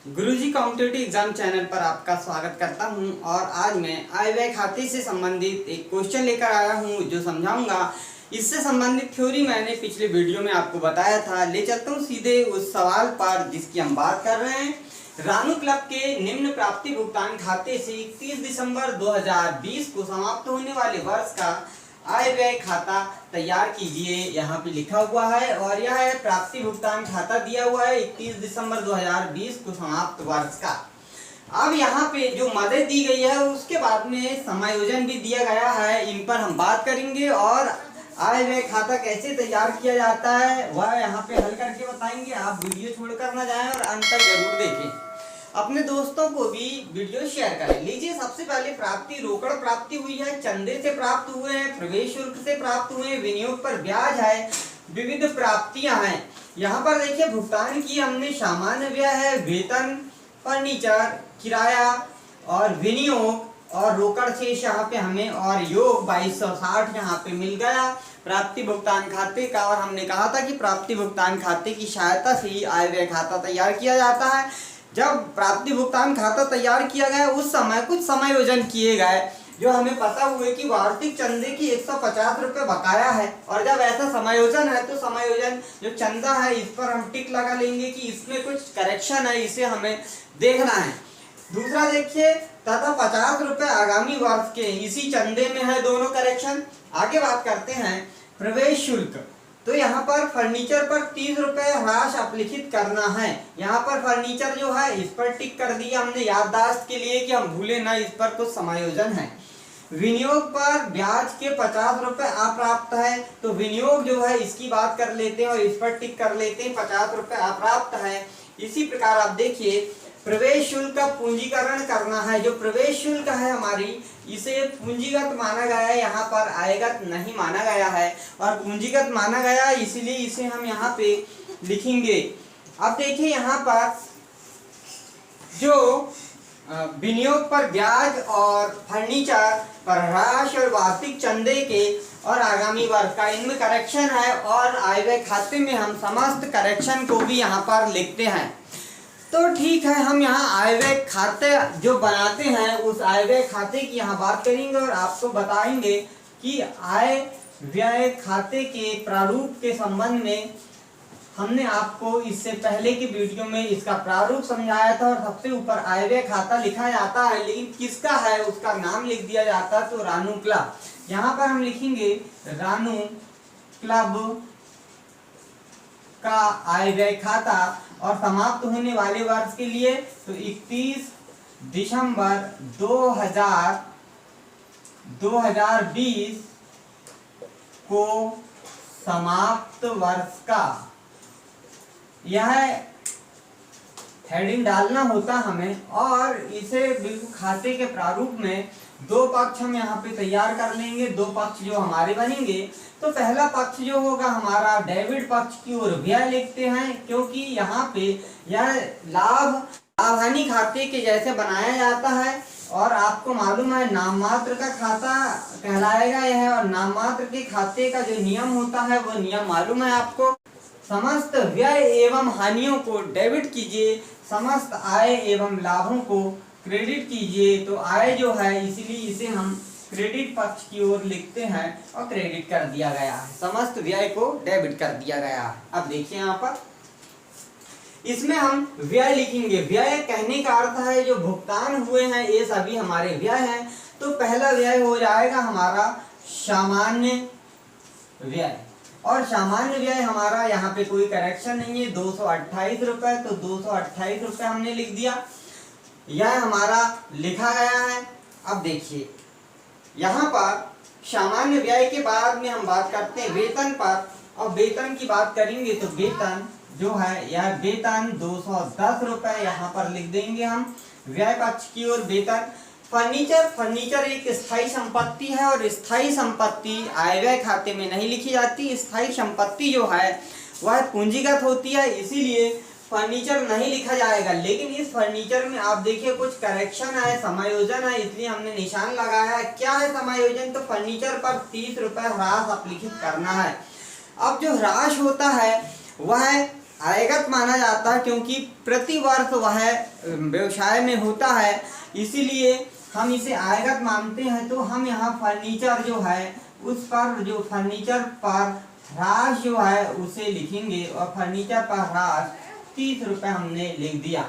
गुरुजी competitive exam channel पर आपका स्वागत करता हूं और आज मैं आय व्यय खाते से संबंधित एक क्वेश्चन लेकर आया हूं जो समझाऊंगा। इससे संबंधित थ्योरी मैंने पिछले वीडियो में आपको बताया था। ले चलता हूं सीधे उस सवाल पर जिसकी हम बात कर रहे हैं। रानू क्लब के निम्न प्राप्ति भुगतान खाते से 31 दिसंबर 2020 को समाप्त होने वाले वर्ष का आय व्यय खाता तैयार कीजिए। यहाँ पे लिखा हुआ है और यह है प्राप्ति भुगतान खाता दिया हुआ है 31 दिसंबर 2020 को समाप्त वर्ष का। अब यहाँ पे जो मदद दी गई है उसके बाद में समायोजन भी दिया गया है, इन पर हम बात करेंगे और आय व्यय खाता कैसे तैयार किया जाता है वह यहाँ पे हल करके बताएंगे। आप वीडियो छोड़कर ना जाएं और अंत तक जरूर देखें। अपने दोस्तों को भी वीडियो शेयर करें। लीजिए, सबसे पहले प्राप्ति रोकड़ प्राप्ति हुई है, चंदे से प्राप्त हुए हैं, प्रवेश शुल्क से प्राप्त हुए हैं, विनियोग पर ब्याज है, विविध प्राप्तियां हैं। यहाँ पर देखिए भुगतान की हमने सामान्य व्यय है, वेतन, फर्नीचर, किराया और विनियोग और रोकड़ शेष यहाँ पे हमें और योग 2260 यहाँ पे मिल गया प्राप्ति भुगतान खाते का। और हमने कहा था कि प्राप्ति भुगतान खाते की सहायता से ही आय व्यय खाता तैयार किया जाता है। जब प्राप्ति भुगतान खाता तैयार किया गया उस समय कुछ समायोजन किए गए जो हमें पता हुए कि वार्षिक चंदे की 150 रुपये बकाया है। और जब ऐसा समायोजन है तो समायोजन जो चंदा है इस पर हम टिक लगा लेंगे कि इसमें कुछ करेक्शन है, इसे हमें देखना है। दूसरा देखिए, तथा 50 रुपये आगामी वर्ष के इसी चंदे में है, दोनों करेक्शन। आगे बात करते हैं प्रवेश शुल्क। तो यहाँ पर फर्नीचर पर 30 रुपये ह्रास अपलिखित करना है। यहाँ पर फर्नीचर जो है इस पर टिक कर दिया हमने याददाश्त के लिए कि हम भूले ना, इस पर कुछ समायोजन है। विनियोग पर ब्याज के 50 रुपये अप्राप्त है, तो विनियोग जो है इसकी बात कर लेते हैं और इस पर टिक कर लेते हैं, 50 रुपये अप्राप्त है। इसी प्रकार आप देखिए प्रवेश शुल्क का पूंजीकरण करना है। जो प्रवेश शुल्क है हमारी, इसे पूंजीगत माना गया है, यहाँ पर आयगत नहीं माना गया है और पूंजीगत माना गया है इसलिए इसे हम यहाँ पे लिखेंगे। अब देखिए यहाँ पर जो विनियोग पर ब्याज और फर्नीचर पर ह्रास और वार्षिक चंदे के और आगामी वर्ष का इनमें करेक्शन है और आय व्यय खाते में हम समस्त करेक्शन को भी यहाँ पर लिखते हैं। तो ठीक है, हम यहाँ आय व्यय खाते जो बनाते हैं उस आय व्यय खाते की यहाँ बात करेंगे और आपको बताएंगे कि आय व्यय खाते के प्रारूप के संबंध में हमने आपको इससे पहले की वीडियो में इसका प्रारूप समझाया था। और सबसे ऊपर आय व्यय खाता लिखा जाता है, लेकिन किसका है उसका नाम लिख दिया जाता है, तो रानू क्लब। यहाँ पर हम लिखेंगे रानू क्लब का आय व्यय खाता और समाप्त होने वाले वर्ष के लिए तो 31 दिसंबर 2020 को समाप्त वर्ष का। यह हेडिंग डालना होता हमें और इसे बिल्कुल खाते के प्रारूप में दो पक्ष हम यहाँ पे तैयार कर लेंगे। दो पक्ष जो हमारे बनेंगे, तो पहला पक्ष जो होगा हमारा डेबिट पक्ष की ओर व्यय लिखते हैं, क्योंकि यहाँ पे यह लाभ हानि खाते के जैसे बनाया जाता है। और आपको मालूम है नाम मात्र का खाता कहलाएगा यह, और नाम मात्र के खाते का जो नियम होता है वो नियम मालूम है आपको। समस्त व्यय एवं हानियों को डेबिट कीजिए, समस्त आय एवं लाभों को क्रेडिट कीजिए। तो आय जो है इसलिए इसे हम क्रेडिट पक्ष की ओर लिखते हैं और क्रेडिट कर दिया गया है, समस्त व्यय को डेबिट कर दिया गया है। अब देखिए यहाँ पर इसमें हम व्यय लिखेंगे। व्यय कहने का अर्थ है जो भुगतान हुए हैं ये सभी हमारे व्यय हैं। तो पहला व्यय हो जाएगा हमारा सामान्य व्यय, और सामान्य व्यय हमारा यहाँ पे कोई करेक्शन नहीं है, 228 रुपये। तो 228 रुपये हमने लिख दिया, यह हमारा लिखा गया है। अब देखिए यहाँ पर सामान्य व्यय के बाद में हम बात करते हैं वेतन पर। और वेतन की बात करेंगे तो वेतन जो है यह वेतन 210 रुपये यहाँ पर लिख देंगे हम व्यय पक्ष की ओर वेतन। फर्नीचर एक स्थायी संपत्ति है और स्थायी संपत्ति आय व्यय खाते में नहीं लिखी जाती। स्थायी संपत्ति जो है वह पूंजीगत होती है, इसीलिए फर्नीचर नहीं लिखा जाएगा। लेकिन इस फर्नीचर में आप देखिए कुछ करेक्शन है, समायोजन है, इसलिए हमने निशान लगाया है। क्या है समायोजन? तो फर्नीचर पर 30 रुपये ह्रास अपलिखित करना है। अब जो ह्रास होता है वह आयगत माना जाता है क्योंकि प्रति वर्ष वह व्यवसाय में होता है, इसीलिए हम इसे आयगत मानते हैं। तो हम यहाँ फर्नीचर जो है उस पर जो फर्नीचर पर ह्रास जो है उसे लिखेंगे और फर्नीचर पर ह्रास 30 रुपये हमने लिख दिया।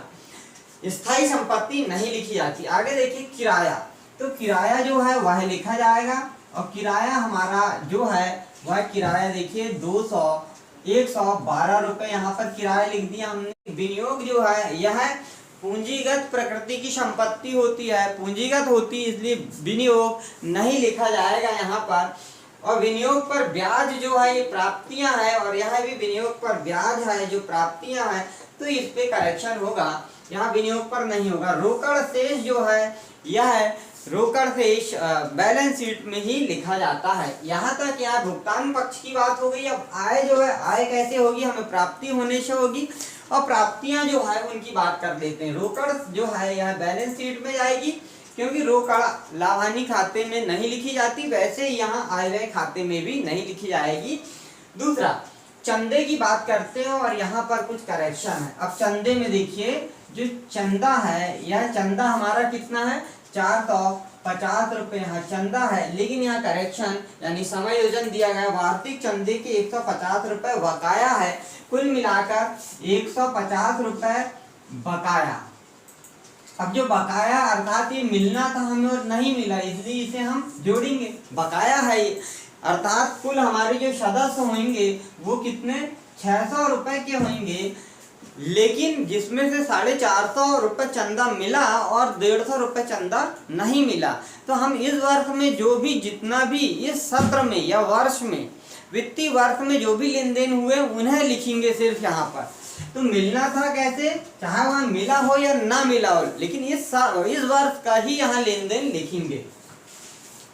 स्थायी संपत्ति नहीं लिखी जाती। आगे देखिए किराया, तो किराया जो है वह लिखा जाएगा और किराया हमारा जो है वह किराया देखिए 112 रुपये यहाँ पर किराया लिख दिया हमने। विनियोग जो है यह पूंजीगत प्रकृति की संपत्ति होती है, पूंजीगत होती है, इसलिए विनियोग नहीं लिखा जाएगा यहाँ पर। और विनियोग पर ब्याज जो है ये प्राप्तियां हैं और यहाँ भी विनियोग पर ब्याज है जो प्राप्तियां हैं, तो इस पे करेक्शन होगा, यहाँ विनियोग पर नहीं होगा। रोकड़ शेष जो है यह रोकड़ शेष बैलेंस शीट में ही लिखा जाता है। यहाँ तक यहाँ भुगतान पक्ष की बात हो गई। अब आय जो है आय कैसे होगी, हमें प्राप्ति होने से होगी और प्राप्तियां जो है उनकी बात कर लेते हैं। रोकड़ जो है यह बैलेंस शीट में जाएगी क्योंकि रोकड़ लाभानी खाते में नहीं लिखी जाती, वैसे यहाँ आय व्यय खाते में भी नहीं लिखी जाएगी। दूसरा चंदे की बात करते हैं और यहाँ पर कुछ करेक्शन है। अब चंदे में देखिए जो चंदा है यह चंदा हमारा कितना है 450 रुपये यहाँ चंदा है, लेकिन यहाँ करेक्शन यानी समायोजन दिया गया वार्षिक चंदे के 150 रुपये बकाया है, कुल मिलाकर 150 रुपये बकाया। अब जो बकाया अर्थात ये मिलना था हमें और नहीं मिला, इसलिए इसे हम जोड़ेंगे, बकाया है ये, अर्थात कुल हमारे जो सदस्य होंगे वो कितने 600 रुपये के होंगे, लेकिन जिसमें से 450 रुपये चंदा मिला और 150 रुपये चंदा नहीं मिला। तो हम इस वर्ष में जो भी जितना भी इस सत्र में या वर्ष में वित्तीय वर्ष में जो भी लेन देन हुए उन्हें लिखेंगे सिर्फ यहाँ पर। तो मिलना था कैसे, चाहे वहाँ मिला हो या ना मिला हो, लेकिन इस वर्ष का ही यहाँ लेन देन लिखेंगे।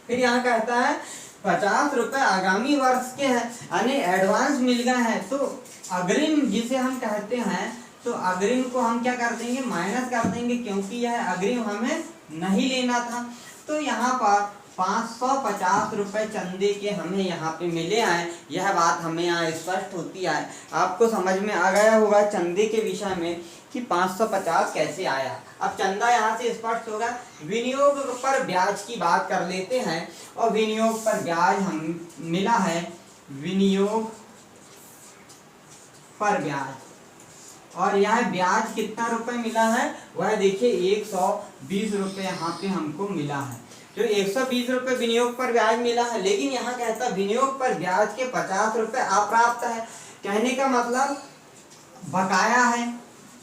फिर यहाँ कहता है 50 रुपये आगामी वर्ष के हैं, यानी एडवांस मिल गए हैं, तो अग्रिम जिसे हम कहते हैं, तो अग्रिम को हम क्या कर देंगे माइनस कर देंगे क्योंकि यह अग्रिम हमें नहीं लेना था। तो यहाँ पर 550 रुपये चंदे के हमें यहाँ पे मिले हैं, यह बात हमें यहाँ स्पष्ट होती है। आपको समझ में आ गया होगा चंदे के विषय में कि 550 कैसे आया। अब चंदा यहाँ से स्पष्ट होगा। विनियोग पर ब्याज की बात कर लेते हैं और विनियोग पर ब्याज हम मिला है, विनियोग पर ब्याज, और यह ब्याज कितना रुपए मिला है वह देखिए 120 रुपये यहाँ पे हमको मिला है। जो 120 रुपये विनियोग पर ब्याज मिला है, लेकिन यहाँ कहता है विनियोग पर ब्याज के 50 रुपये अप्राप्त है। कहने का मतलब बकाया है,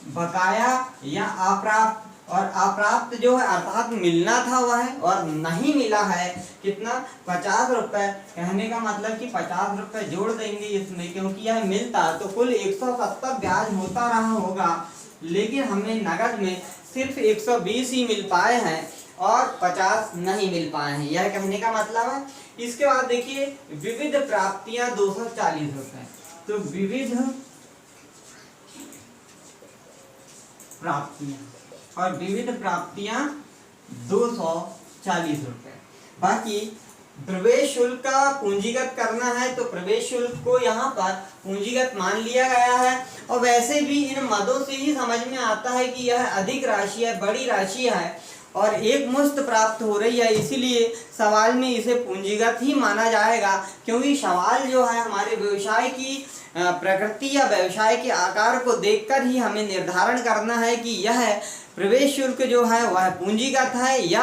बकाया या अप्राप्त, और अप्राप्त जो है अर्थात मिलना था वह और नहीं मिला है कितना 50 रुपये। कहने का मतलब कि 50 रुपये जोड़ देंगे इसमें क्योंकि यह मिलता तो कुल 170 ब्याज होता रहा होगा, लेकिन हमें नगद में सिर्फ 120 ही मिल पाए हैं और 50 नहीं मिल पाए हैं, यह कहने का मतलब है। इसके बाद देखिए विविध प्राप्तियां 240 रुपये, तो विविध प्राप्तियां और विविध प्राप्तियां 240 रुपये। बाकी प्रवेश शुल्क का पूंजीगत करना है तो प्रवेश शुल्क को यहाँ पर पूंजीगत मान लिया गया है, और वैसे भी इन मदों से ही समझ में आता है कि यह अधिक राशि है, बड़ी राशि है और एक मुश्त प्राप्त हो रही है, इसीलिए सवाल में इसे पूंजीगत ही माना जाएगा। क्योंकि सवाल जो है हमारे व्यवसाय की प्रकृति या व्यवसाय के आकार को देखकर ही हमें निर्धारण करना है कि यह प्रवेश शुल्क जो है वह पूंजीगत है या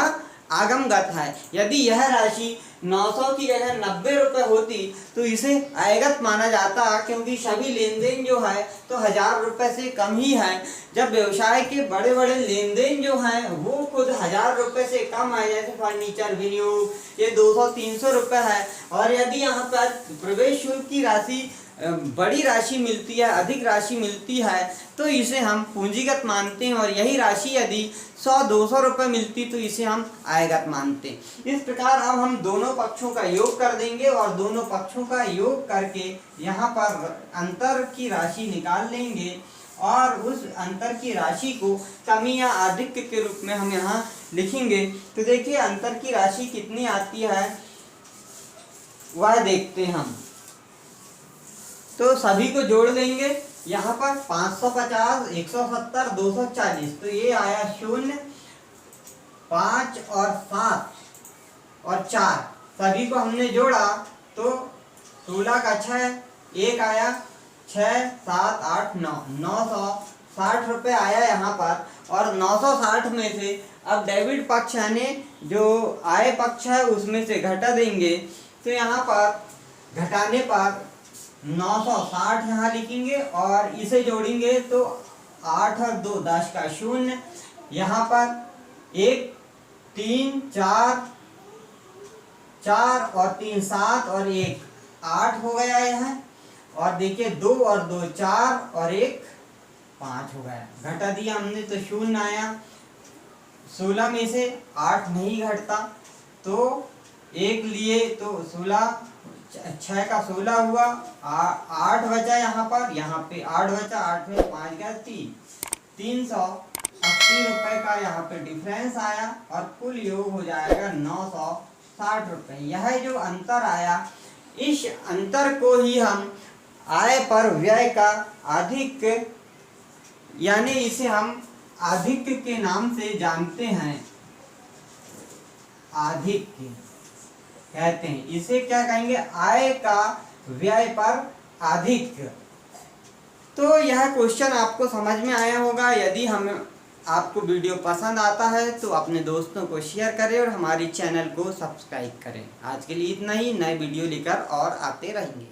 आगमगत है। यदि यह राशि 900 की जगह 90 रुपये होती तो इसे आयगत माना जाता, क्योंकि सभी लेन देन जो है तो 1000 रुपये से कम ही है। जब व्यवसाय के बड़े बड़े लेन देन जो हैं वो खुद 1000 रुपये से कम है, जैसे फर्नीचर विनियोग ये 200-300 रुपये है, और यदि यहाँ पर प्रवेश शुल्क की राशि बड़ी राशि मिलती है, अधिक राशि मिलती है, तो इसे हम पूंजीगत मानते हैं, और यही राशि यदि 100-200 रुपये मिलती तो इसे हम आयगत मानते हैं। इस प्रकार अब हम दोनों पक्षों का योग कर देंगे और दोनों पक्षों का योग करके यहाँ पर अंतर की राशि निकाल लेंगे, और उस अंतर की राशि को कमी या आधिक्य के रूप में हम यहाँ लिखेंगे। तो देखिए अंतर की राशि कितनी आती है वह देखते हैं हम। तो सभी को जोड़ देंगे यहाँ पर 550, 170, 240, तो ये आया 0, 5 और 7 और 4, सभी को हमने जोड़ा तो 16 का 6, एक आया 6, 7, 8, 9, 960 रुपये आया यहाँ पर। और 960 में से अब डेबिट पक्ष यानी जो आय पक्ष है उसमें से घटा देंगे, तो यहाँ पर घटाने पर 960 यहाँ लिखेंगे और इसे जोड़ेंगे तो 8 और 2 10 का 0, यहाँ पर 1 3 4, 4 और 3 7 और 1 8 हो गया यह। और देखिए 2 और 2 4 और 1 5 हो गया, घटा दिया हमने तो 0 आया। 16 में से 8 नहीं घटता तो 1 लिए तो 16, 6 का 16 हुआ, 8 बचा यहाँ पे 8 बचा, 8 में 5 गया 380 रुपए का यहाँ पे डिफरेंस आया और कुल योग हो जाएगा 960 रुपए। यह जो अंतर आया, इस अंतर को ही हम आय पर व्यय का अधिक यानी इसे हम आधिक्य के नाम से जानते हैं, आधिक्य कहते हैं इसे। क्या कहेंगे? आय का व्यय पर आधिक्य। तो यह क्वेश्चन आपको समझ में आया होगा। यदि आपको वीडियो पसंद आता है तो अपने दोस्तों को शेयर करें और हमारी चैनल को सब्सक्राइब करें। आज के लिए इतना ही, नए वीडियो लेकर और आते रहेंगे।